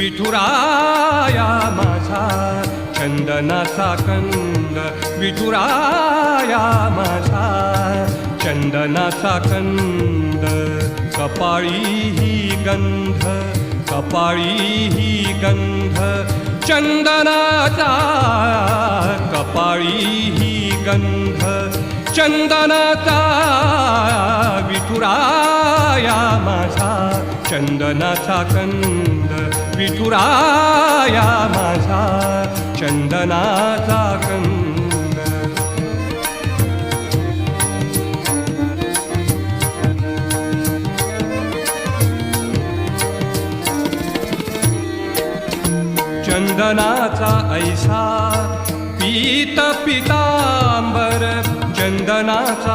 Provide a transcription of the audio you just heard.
विठुराया माझा चंदनाचा कंद, विठुराया माझा चंदनाचा कंद. कपाळी ही गंध, कपाळी ही गंध चंदनाचा, कपाळी ही गंध चंदनाचा. विठुराया माझा चंदनाचा कंद, विठुराया माझा चंदनाचा कंद. चंदनाचा ऐसा पीत पितांबर, चंदनाचा